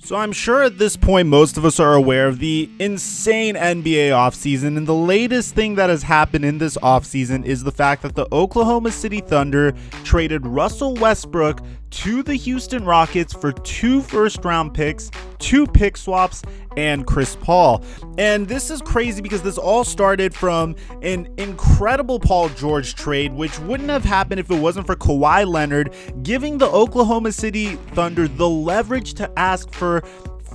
So I'm sure at this point most of us are aware of the insane NBA offseason, and the latest thing that has happened in this offseason is the fact that the Oklahoma City Thunder traded Russell Westbrook to the Houston Rockets for 2 first-round picks, 2 pick swaps, and Chris Paul. And this is crazy because this all started from an incredible Paul George trade, which wouldn't have happened if it wasn't for Kawhi Leonard giving the Oklahoma City Thunder the leverage to ask for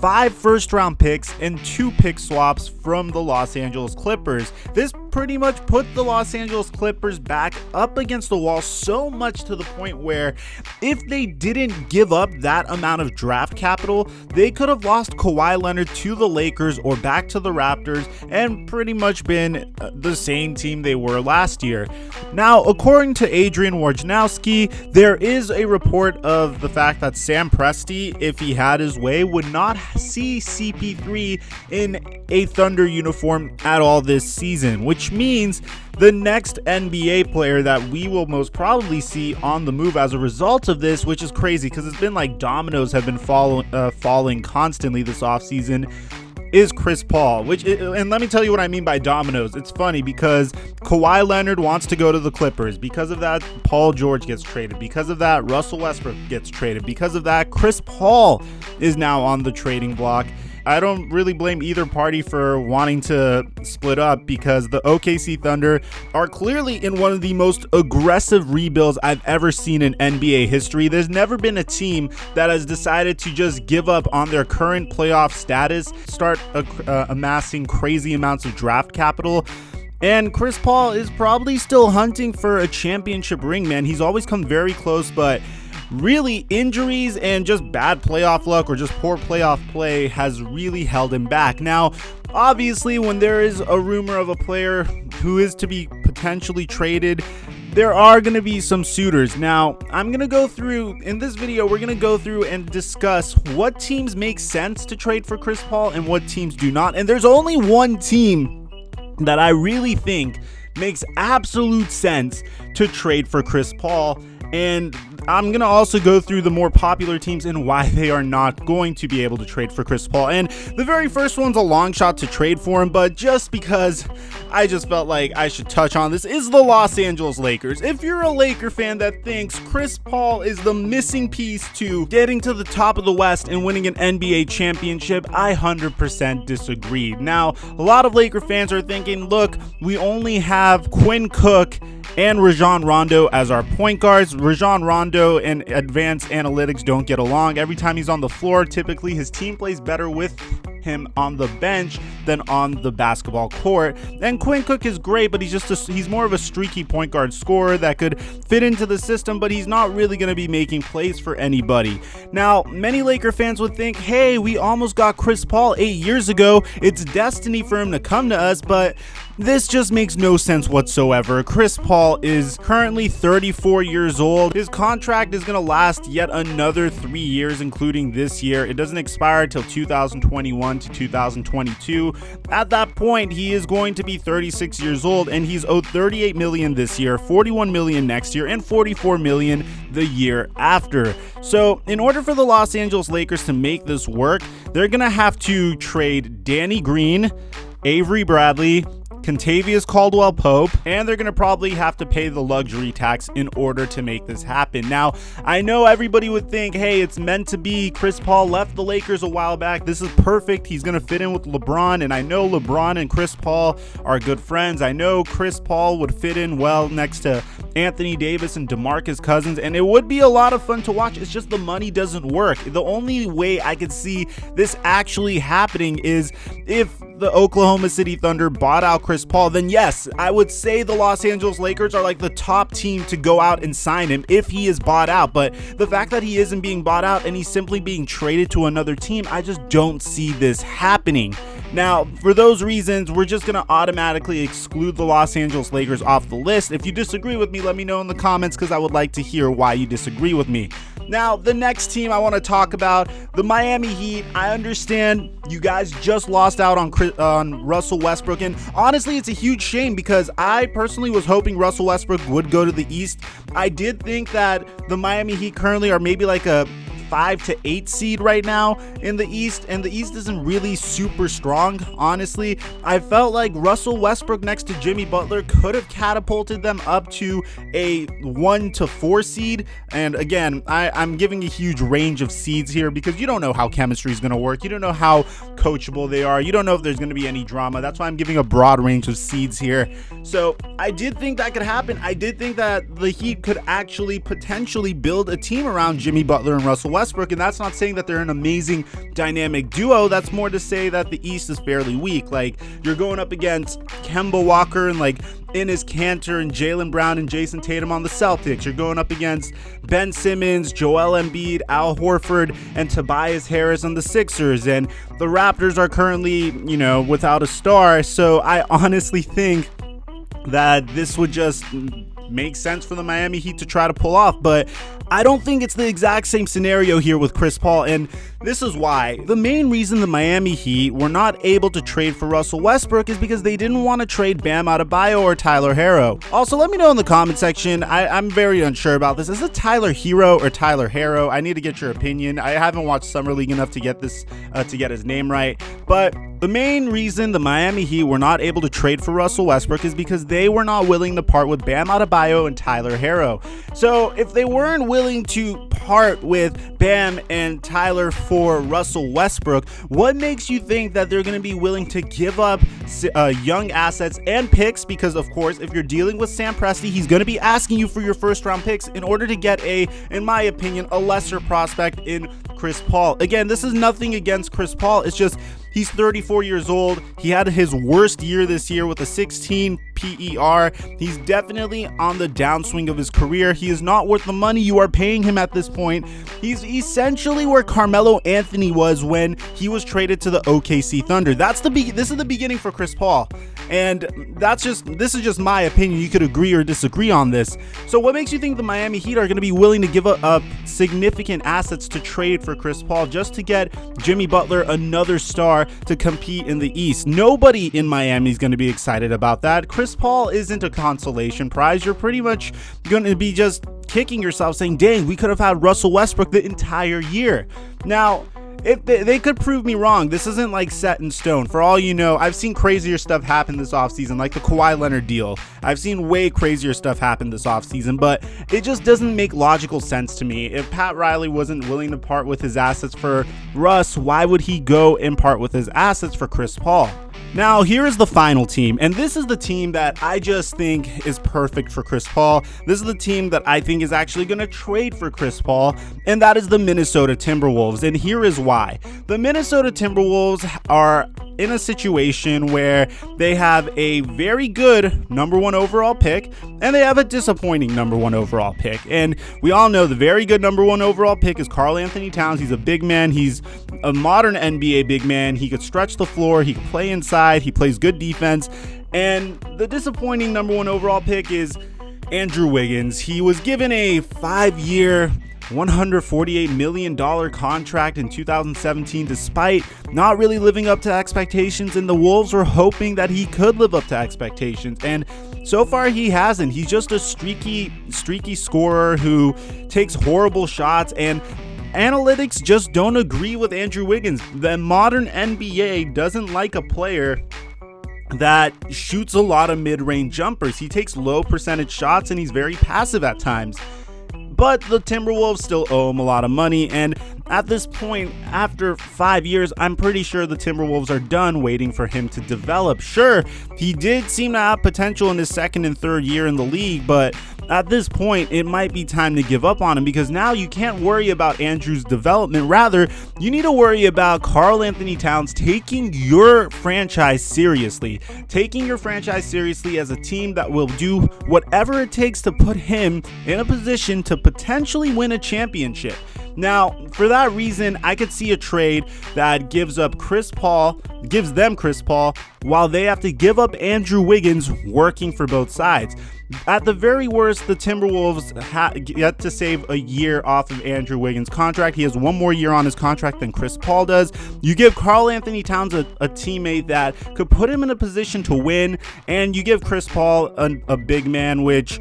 5 first-round picks and 2 pick swaps from the Los Angeles Clippers. This pretty much put the Los Angeles Clippers back up against the wall, so much to the point where if they didn't give up that amount of draft capital, they could have lost Kawhi Leonard to the Lakers or back to the Raptors and pretty much been the same team they were last year. Now, according to Adrian Wojnarowski, there is a report of the fact that Sam Presti, if he had his way, would not see CP3 in a Thunder uniform at all this season, which means the next NBA player that we will most probably see on the move as a result of this, which is crazy because it's been like dominoes have been falling constantly this offseason, is Chris Paul, and let me tell you what I mean by dominoes. It's funny because Kawhi Leonard wants to go to the Clippers. Because of that, Paul George gets traded. Because of that, Russell Westbrook gets traded. Because of that, Chris Paul is now on the trading block. I don't really blame either party for wanting to split up because the OKC Thunder are clearly in one of the most aggressive rebuilds I've ever seen in NBA history. There's never been a team that has decided to just give up on their current playoff status, start amassing crazy amounts of draft capital. And Chris Paul is probably still hunting for a championship ring, man. He's always come very close, but really, injuries and just bad playoff luck or just poor playoff play has really held him back. Now, obviously, when there is a rumor of a player who is to be potentially traded, there are going to be some suitors. Now, I'm going to go through, in this video, we're going to go through and discuss what teams make sense to trade for Chris Paul and what teams do not. And there's only one team that I really think makes absolute sense to trade for Chris Paul, and I'm going to also go through the more popular teams and why they are not going to be able to trade for Chris Paul. And the very first one's a long shot to trade for him, but just because I just felt like I should touch on this, is the Los Angeles Lakers. If you're a Laker fan that thinks Chris Paul is the missing piece to getting to the top of the West and winning an NBA championship, I 100% disagree. Now, a lot of Laker fans are thinking, look, we only have Quinn Cook and Rajon Rondo as our point guards. Rajon Rondo and advanced analytics don't get along. Every time he's on the floor, typically his team plays better with him on the bench than on the basketball court. And Quinn Cook is great, but he's more of a streaky point guard scorer that could fit into the system, but he's not really going to be making plays for anybody. Now, many Laker fans would think, hey, we almost got Chris Paul 8 years ago. It's destiny for him to come to us, but this just makes no sense whatsoever. Chris Paul is currently 34 years old. His contract is going to last yet another 3 years, including this year. It doesn't expire until 2021 to 2022. At that point, he is going to be 36 years old, and he's owed $38 million this year, $41 million next year, and $44 million the year after. So in order for the Los Angeles Lakers to make this work, they're going to have to trade Danny Green, Avery Bradley, Kentavious Caldwell-Pope, and they're going to probably have to pay the luxury tax in order to make this happen. Now, I know everybody would think, hey, it's meant to be. Chris Paul left the Lakers a while back. This is perfect. He's going to fit in with LeBron, and I know LeBron and Chris Paul are good friends. I know Chris Paul would fit in well next to Anthony Davis and DeMarcus Cousins, and it would be a lot of fun to watch. It's just the money doesn't work. The only way I could see this actually happening is if the Oklahoma City Thunder bought out Chris Paul, then yes, I would say the Los Angeles Lakers are like the top team to go out and sign him if he is bought out. But the fact that he isn't being bought out and he's simply being traded to another team, I just don't see this happening. Now, for those reasons, we're just going to automatically exclude the Los Angeles Lakers off the list. If you disagree with me, let me know in the comments because I would like to hear why you disagree with me. Now, the next team I want to talk about, the Miami Heat. I understand you guys just lost out on Russell Westbrook, and honestly, it's a huge shame because I personally was hoping Russell Westbrook would go to the East. I did think that the Miami Heat currently are maybe like a 5 to 8 seed right now in the East, and the East isn't really super strong, honestly. I felt like Russell Westbrook next to Jimmy Butler could have catapulted them up to a 1 to 4 seed. And again, I'm giving a huge range of seeds here because you don't know how chemistry is going to work. You don't know how coachable they are. You don't know if there's going to be any drama. That's why I'm giving a broad range of seeds here. So I did think that could happen. I did think that the Heat could actually potentially build a team around Jimmy Butler and Russell Westbrook. And that's not saying that they're an amazing dynamic duo. That's more to say that the East is fairly weak. Like, you're going up against Kemba Walker and like Enes Kanter and Jaylen Brown and Jason Tatum on the Celtics. You're going up against Ben Simmons, Joel Embiid, Al Horford, and Tobias Harris on the Sixers. And the Raptors are currently, without a star. So I honestly think that this would just make sense for the Miami Heat to try to pull off, but I don't think it's the exact same scenario here with Chris Paul, and this is why. The main reason the Miami Heat were not able to trade for Russell Westbrook is because they didn't want to trade Bam Adebayo or Tyler Herro. Also, let me know in the comment section. I'm very unsure about this. Is it Tyler Herro or Tyler Herro? I need to get your opinion. I haven't watched Summer League enough to get this to get his name right, but the main reason the Miami Heat were not able to trade for Russell Westbrook is because they were not willing to part with Bam Adebayo and Tyler Herro. So if they weren't willing to part with Bam and Tyler for Russell Westbrook, what makes you think that they're going to be willing to give up young assets and picks? Because of course, if you're dealing with Sam Presti, he's going to be asking you for your first round picks in order to get in my opinion, a lesser prospect in Chris Paul. Again, this is nothing against Chris Paul. It's just he's 34 years old. He had his worst year this year with a 16 PER. He's definitely on the downswing of his career. He is not worth the money you are paying him at this point. He's essentially where Carmelo Anthony was when he was traded to the OKC Thunder. This is the beginning for Chris Paul. And this is just my opinion. You could agree or disagree on this. So what makes you think the Miami Heat are going to be willing to give up significant assets to trade for Chris Paul just to get Jimmy Butler, another star, to compete in the East? Nobody in Miami is going to be excited about that. Chris Paul isn't a consolation prize. You're pretty much going to be just kicking yourself saying, dang, we could have had Russell Westbrook the entire year. Now, if they could prove me wrong, this isn't like set in stone. For all you know, I've seen crazier stuff happen this offseason, like the Kawhi Leonard deal. I've seen way crazier stuff happen this offseason, but it just doesn't make logical sense to me. If Pat Riley wasn't willing to part with his assets for Russ, why would he go and part with his assets for Chris Paul? Now, here is the final team, and this is the team that I just think is perfect for Chris Paul. This is the team that I think is actually going to trade for Chris Paul, and that is the Minnesota Timberwolves, and here is why. The Minnesota Timberwolves are in a situation where they have a very good number 1 overall pick, and they have a disappointing number 1 overall pick. And we all know the very good number 1 overall pick is Karl Anthony Towns. He's a big man. He's a modern NBA big man. He could stretch the floor. He could play inside. He plays good defense. And the disappointing number 1 overall pick is Andrew Wiggins. He was given a 5-year, $148 million contract in 2017 despite not really living up to expectations, and the Wolves were hoping that he could live up to expectations, and so far he hasn't. He's just a streaky scorer who takes horrible shots, and analytics just don't agree with Andrew Wiggins. The modern NBA doesn't like a player that shoots a lot of mid-range jumpers. He takes low percentage shots and he's very passive at times. But the Timberwolves still owe him a lot of money, and at this point, after 5 years, I'm pretty sure the Timberwolves are done waiting for him to develop. Sure, he did seem to have potential in his second and third year in the league, but at this point, it might be time to give up on him, because now you can't worry about Andrew's development. Rather, you need to worry about Karl Anthony Towns taking your franchise seriously. Taking your franchise seriously as a team that will do whatever it takes to put him in a position to potentially win a championship. Now, for that reason, I could see a trade that gives them Chris Paul, while they have to give up Andrew Wiggins, working for both sides. At the very worst, the Timberwolves get to save a year off of Andrew Wiggins' contract. He has 1 more year on his contract than Chris Paul does. You give Karl Anthony Towns a teammate that could put him in a position to win, and you give Chris Paul a big man, which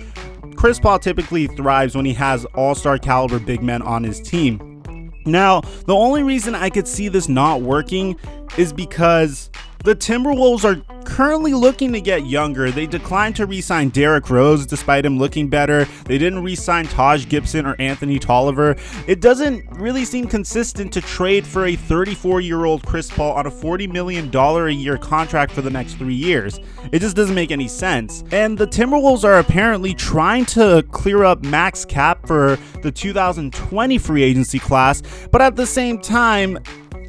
Chris Paul typically thrives when he has all-star caliber big men on his team. Now, the only reason I could see this not working is because the Timberwolves are currently looking to get younger. They declined to re-sign Derrick Rose despite him looking better. They didn't re-sign Taj Gibson or Anthony Tolliver. It doesn't really seem consistent to trade for a 34-year-old Chris Paul on a $40 million a year contract for the next 3 years. It just doesn't make any sense. And the Timberwolves are apparently trying to clear up max cap for the 2020 free agency class, but at the same time,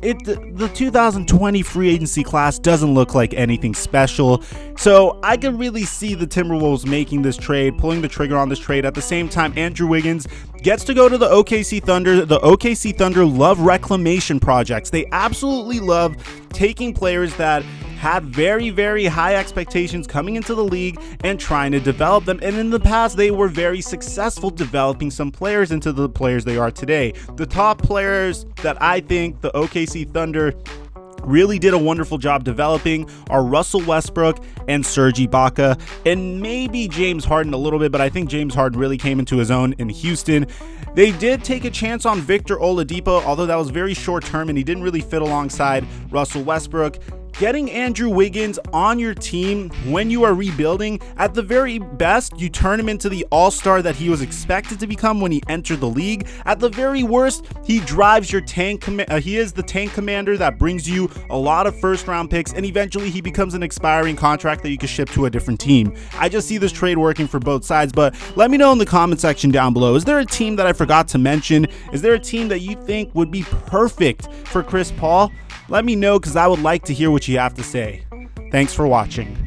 the 2020 free agency class doesn't look like anything special. So I can really see the Timberwolves making this trade, pulling the trigger on this trade. At the same time, Andrew Wiggins gets to go to the OKC Thunder. The OKC Thunder love reclamation projects. They absolutely love taking players that had very, very high expectations coming into the league and trying to develop them. And in the past, they were very successful developing some players into the players they are today. The top players that I think the OKC Thunder really did a wonderful job developing are Russell Westbrook and Serge Ibaka, and maybe James Harden a little bit, but I think James Harden really came into his own in Houston. They did take a chance on Victor Oladipo, although that was very short term and he didn't really fit alongside Russell Westbrook. Getting Andrew Wiggins on your team when you are rebuilding, at the very best, you turn him into the all-star that he was expected to become when he entered the league. At the very worst, he drives your tank. He is the tank commander that brings you a lot of first-round picks, and eventually he becomes an expiring contract that you can ship to a different team. I just see this trade working for both sides, but let me know in the comment section down below. Is there a team that I forgot to mention? Is there a team that you think would be perfect for Chris Paul? Let me know, because I would like to hear what you have to say. Thanks for watching.